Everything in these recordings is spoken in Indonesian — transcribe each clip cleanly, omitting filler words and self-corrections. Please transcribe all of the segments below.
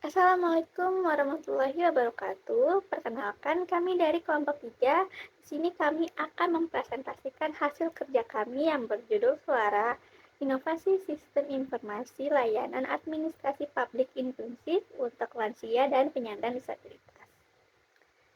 Assalamualaikum warahmatullahi wabarakatuh. Perkenalkan, kami dari kelompok 3. Di sini kami akan mempresentasikan hasil kerja kami yang berjudul Suara, Inovasi Sistem Informasi Layanan Administrasi Publik Inklusif untuk Lansia dan Penyandang Disabilitas.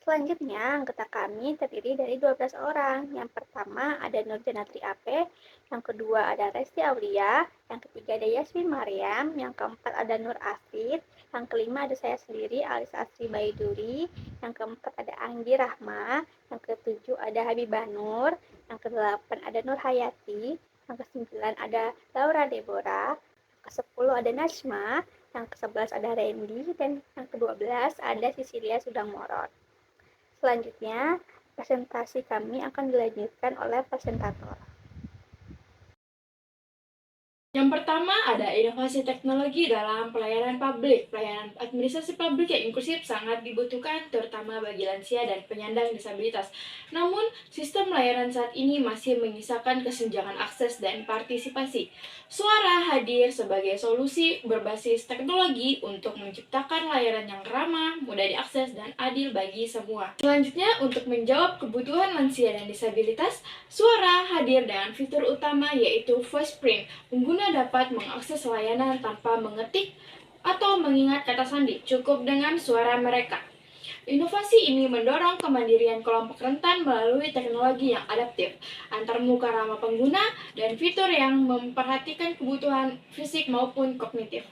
Selanjutnya, anggota kami terdiri dari 12 orang. Yang pertama ada Nur Janatri Ape, yang kedua ada Resti Aulia, yang ketiga ada Yasmin Mariam, yang keempat ada Nur Afid, yang kelima ada saya sendiri Alis Asri Baiduri, yang keempat ada Anggi Rahma, yang ketujuh ada Habibah Nur, yang kedelapan ada Nur Hayati, yang kesembilan ada Laura Deborah, yang kesepuluh ada Najma, yang ke-11 ada Randy, dan yang ke-12 ada Sisilia Sudang Morot. Selanjutnya, presentasi kami akan dilanjutkan oleh presentator. Yang pertama ada inovasi teknologi dalam pelayanan publik. Pelayanan administrasi publik yang inklusif sangat dibutuhkan terutama bagi lansia dan penyandang disabilitas. Namun, sistem layanan saat ini masih menyisakan kesenjangan akses dan partisipasi. Suara hadir sebagai solusi berbasis teknologi untuk menciptakan layanan yang ramah, mudah diakses, dan adil bagi semua. Selanjutnya, untuk menjawab kebutuhan lansia dan disabilitas, Suara hadir dengan fitur utama yaitu voice print. Pengguna dapat mengakses layanan tanpa mengetik atau mengingat kata sandi, cukup dengan suara mereka. Inovasi ini mendorong kemandirian kelompok rentan melalui teknologi yang adaptif, antarmuka ramah pengguna, dan fitur yang memperhatikan kebutuhan fisik maupun kognitif.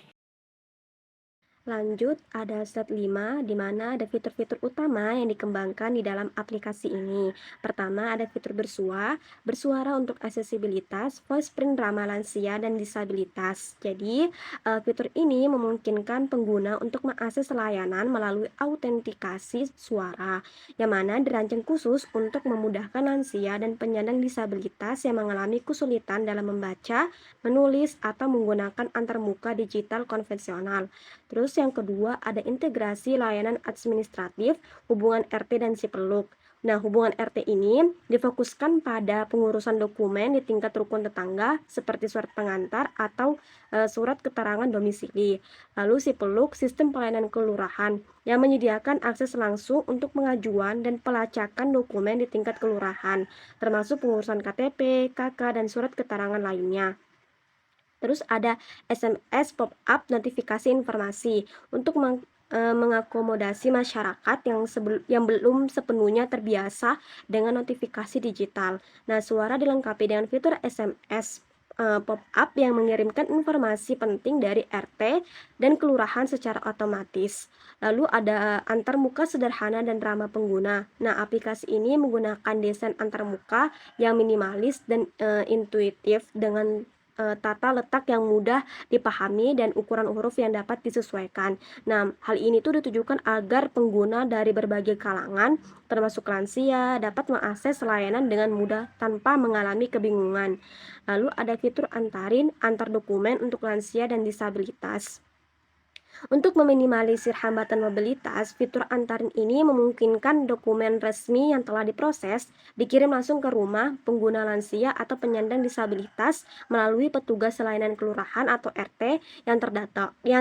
Lanjut, ada slide 5, di mana ada fitur-fitur utama yang dikembangkan di dalam aplikasi ini. Pertama, ada fitur bersuara untuk aksesibilitas, voice print ramah lansia dan disabilitas. Jadi, fitur ini memungkinkan pengguna untuk mengakses layanan melalui autentikasi suara, yang mana dirancang khusus untuk memudahkan lansia dan penyandang disabilitas yang mengalami kesulitan dalam membaca, menulis, atau menggunakan antarmuka digital konvensional. Terus yang kedua ada integrasi layanan administratif, hubungan RT dan Sipeluk. Nah, hubungan RT ini difokuskan pada pengurusan dokumen di tingkat rukun tetangga seperti surat pengantar atau surat keterangan domisili. Lalu Sipeluk, sistem pelayanan kelurahan yang menyediakan akses langsung untuk pengajuan dan pelacakan dokumen di tingkat kelurahan, termasuk pengurusan KTP, KK, dan surat keterangan lainnya. Terus ada SMS pop-up notifikasi informasi untuk mengakomodasi masyarakat yang belum sepenuhnya terbiasa dengan notifikasi digital. Nah, suara dilengkapi dengan fitur SMS pop-up yang mengirimkan informasi penting dari RT dan kelurahan secara otomatis. Lalu ada antarmuka sederhana dan ramah pengguna. Nah, aplikasi ini menggunakan desain antarmuka yang minimalis dan intuitif dengan tata letak yang mudah dipahami dan ukuran huruf yang dapat disesuaikan. Nah, hal ini tuh ditujukan agar pengguna dari berbagai kalangan, termasuk lansia, dapat mengakses layanan dengan mudah tanpa mengalami kebingungan. Lalu ada fitur antar dokumen untuk lansia dan disabilitas. Untuk meminimalisir hambatan mobilitas, fitur antarin ini memungkinkan dokumen resmi yang telah diproses dikirim langsung ke rumah pengguna lansia atau penyandang disabilitas melalui petugas layanan kelurahan atau RT yang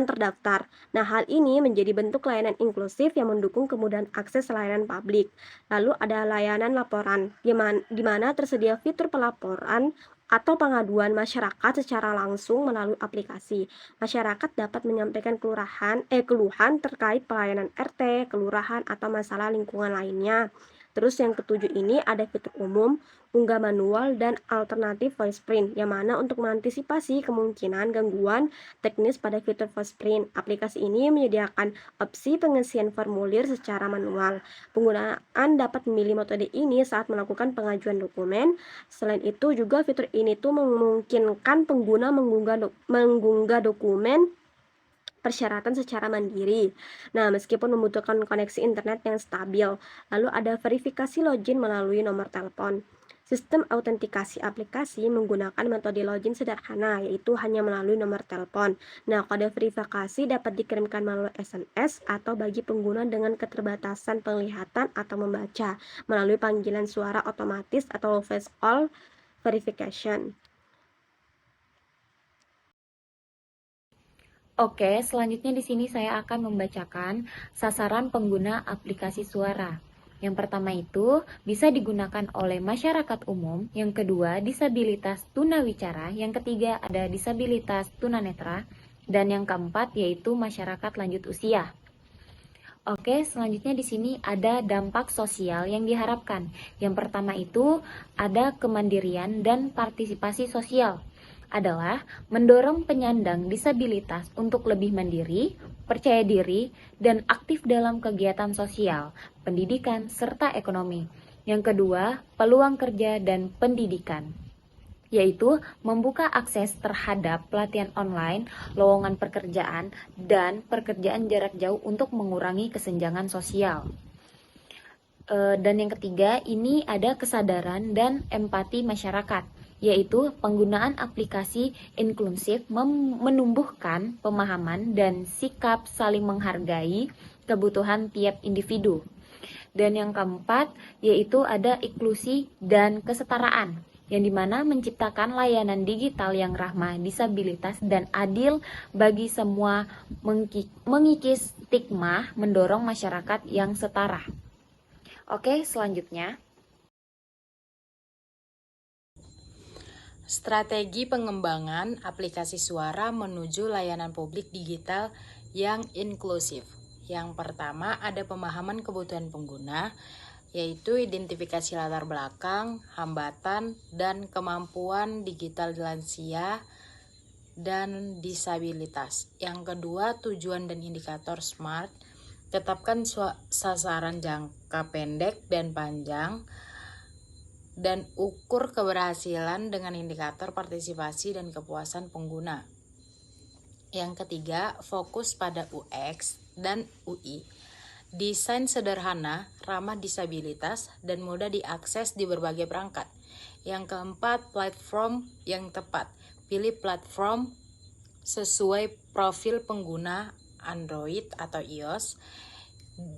terdaftar. Nah, hal ini menjadi bentuk layanan inklusif yang mendukung kemudahan akses layanan publik. Lalu ada layanan laporan, di mana tersedia fitur pelaporan atau pengaduan masyarakat secara langsung melalui aplikasi. Masyarakat dapat menyampaikan keluhan terkait pelayanan RT, kelurahan, atau masalah lingkungan lainnya. Terus yang ketujuh ini ada fitur umum, unggah manual, dan alternatif voice print, yang mana untuk mengantisipasi kemungkinan gangguan teknis pada fitur voice print. Aplikasi ini menyediakan opsi pengisian formulir secara manual. Penggunaan dapat memilih metode ini saat melakukan pengajuan dokumen. Selain itu juga fitur ini tuh memungkinkan pengguna mengunggah dokumen persyaratan secara mandiri. Nah, meskipun membutuhkan koneksi internet yang stabil, lalu ada verifikasi login melalui nomor telepon. Sistem autentikasi aplikasi menggunakan metode login sederhana, yaitu hanya melalui nomor telepon. Nah, kode verifikasi dapat dikirimkan melalui SMS atau bagi pengguna dengan keterbatasan penglihatan atau membaca melalui panggilan suara otomatis atau voice call verification. Oke, selanjutnya di sini saya akan membacakan sasaran pengguna aplikasi suara. Yang pertama itu bisa digunakan oleh masyarakat umum, yang kedua disabilitas tunawicara, yang ketiga ada disabilitas tunanetra, dan yang keempat yaitu masyarakat lanjut usia. Oke, selanjutnya di sini ada dampak sosial yang diharapkan. Yang pertama itu ada kemandirian dan partisipasi sosial. Adalah mendorong penyandang disabilitas untuk lebih mandiri, percaya diri, dan aktif dalam kegiatan sosial, pendidikan, serta ekonomi. Yang kedua, peluang kerja dan pendidikan, yaitu membuka akses terhadap pelatihan online, lowongan pekerjaan, dan pekerjaan jarak jauh untuk mengurangi kesenjangan sosial. Dan yang ketiga, ini ada kesadaran dan empati masyarakat, yaitu penggunaan aplikasi inklusif menumbuhkan pemahaman dan sikap saling menghargai kebutuhan tiap individu. Dan yang keempat, yaitu ada inklusi dan kesetaraan, yang dimana menciptakan layanan digital yang ramah disabilitas dan adil bagi semua, mengikis stigma, mendorong masyarakat yang setara. Oke, selanjutnya. Strategi pengembangan aplikasi suara menuju layanan publik digital yang inklusif. Yang pertama ada pemahaman kebutuhan pengguna, yaitu identifikasi latar belakang, hambatan, dan kemampuan digital lansia dan disabilitas. Yang kedua tujuan dan indikator SMART, tetapkan sasaran jangka pendek dan panjang, dan ukur keberhasilan dengan indikator partisipasi dan kepuasan pengguna. Yang ketiga, fokus pada UX dan UI. Desain sederhana, ramah disabilitas, dan mudah diakses di berbagai perangkat. Yang keempat, platform yang tepat. Pilih platform sesuai profil pengguna Android atau iOS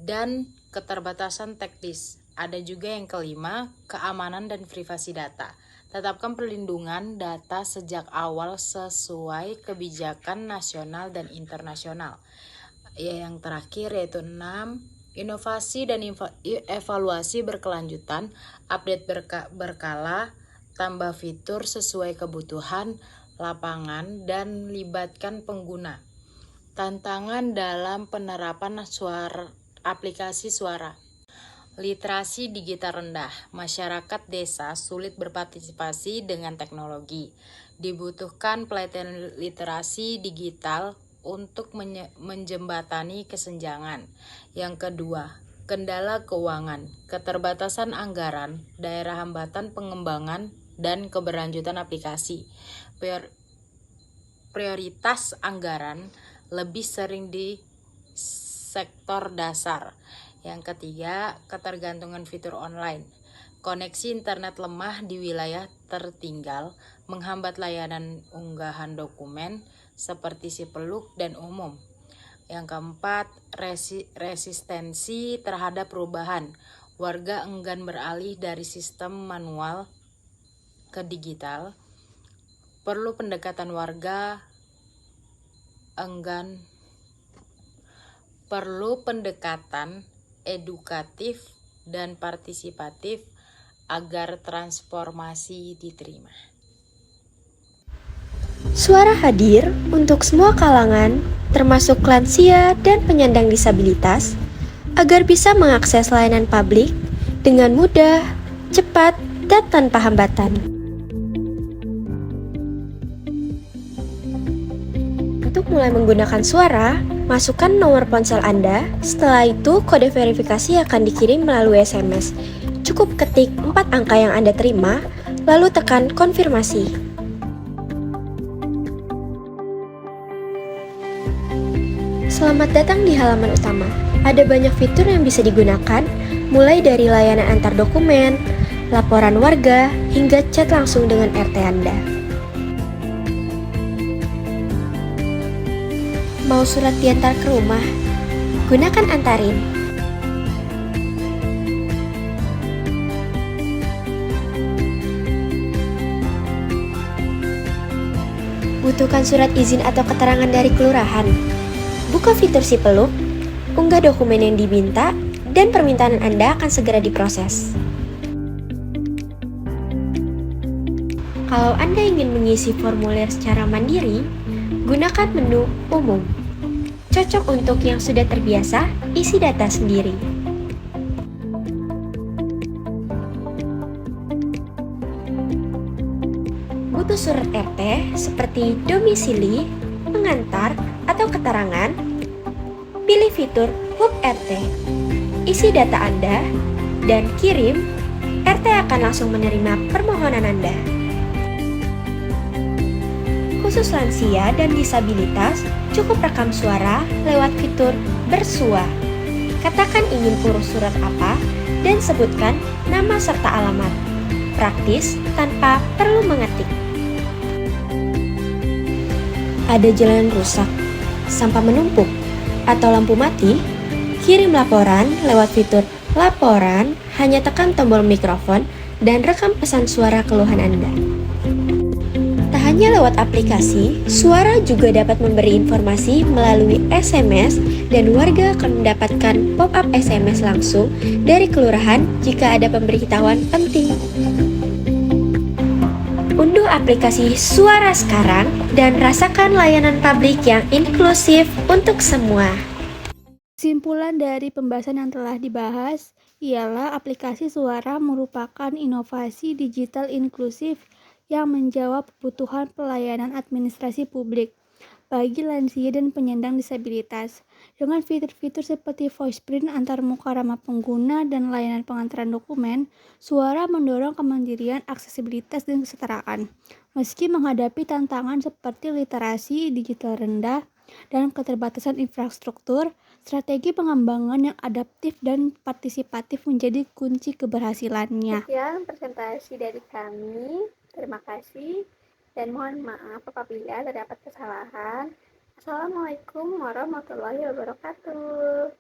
dan keterbatasan teknis. Ada juga yang kelima, keamanan dan privasi data. Tetapkan perlindungan data sejak awal sesuai kebijakan nasional dan internasional. Yang terakhir yaitu 6, inovasi dan evaluasi berkelanjutan, update berkala, tambah fitur sesuai kebutuhan lapangan, dan libatkan pengguna. Tantangan dalam penerapan aplikasi suara. Literasi digital rendah, masyarakat desa sulit berpartisipasi dengan teknologi. Dibutuhkan pelatihan literasi digital untuk menjembatani kesenjangan. Yang kedua, kendala keuangan, keterbatasan anggaran, daerah hambatan pengembangan, dan keberlanjutan aplikasi. Prioritas anggaran lebih sering di sektor dasar. Yang ketiga, ketergantungan fitur online. Koneksi internet lemah di wilayah tertinggal menghambat layanan unggahan dokumen seperti Sipeluk dan umum. Yang keempat, resistensi terhadap perubahan. Warga enggan beralih dari sistem manual ke digital. Perlu pendekatan warga enggan. Perlu pendekatan edukatif dan partisipatif agar transformasi diterima. Suara hadir untuk semua kalangan, termasuk lansia dan penyandang disabilitas, agar bisa mengakses layanan publik dengan mudah, cepat, dan tanpa hambatan. Untuk mulai menggunakan suara, masukkan nomor ponsel Anda. Setelah itu, kode verifikasi akan dikirim melalui SMS. Cukup ketik 4 angka yang Anda terima, lalu tekan konfirmasi. Selamat datang di halaman utama. Ada banyak fitur yang bisa digunakan, mulai dari layanan antar dokumen, laporan warga, hingga chat langsung dengan RT Anda. Mau surat diantar ke rumah? Gunakan Antarin. Butuhkan surat izin atau keterangan dari kelurahan. Buka fitur si peluk, unggah dokumen yang diminta, dan permintaan Anda akan segera diproses. Kalau Anda ingin mengisi formulir secara mandiri, gunakan menu Umum. Cocok untuk yang sudah terbiasa isi data sendiri. Butuh surat RT seperti domisili, pengantar, atau keterangan? Pilih fitur Hub RT. Isi data Anda dan kirim, RT akan langsung menerima permohonan Anda. Khusus lansia dan disabilitas, cukup rekam suara lewat fitur Bersua. Katakan ingin urus surat apa dan sebutkan nama serta alamat. Praktis tanpa perlu mengetik. Ada jalan rusak, sampah menumpuk, atau lampu mati? Kirim laporan lewat fitur Laporan, hanya tekan tombol mikrofon dan rekam pesan suara keluhan Anda. Tak hanya lewat aplikasi, Suara juga dapat memberi informasi melalui SMS dan warga akan mendapatkan pop-up SMS langsung dari kelurahan jika ada pemberitahuan penting. Unduh aplikasi Suara sekarang dan rasakan layanan publik yang inklusif untuk semua. Kesimpulan dari pembahasan yang telah dibahas ialah aplikasi Suara merupakan inovasi digital inklusif yang menjawab kebutuhan pelayanan administrasi publik bagi lansia dan penyandang disabilitas. Dengan fitur-fitur seperti voice print antar muka ramah pengguna dan layanan pengantaran dokumen, Suara mendorong kemandirian, aksesibilitas, dan kesetaraan. Meski menghadapi tantangan seperti literasi digital rendah dan keterbatasan infrastruktur, strategi pengembangan yang adaptif dan partisipatif menjadi kunci keberhasilannya. Sekian presentasi dari kami. Terima kasih dan mohon maaf apabila terdapat kesalahan. Assalamualaikum warahmatullahi wabarakatuh.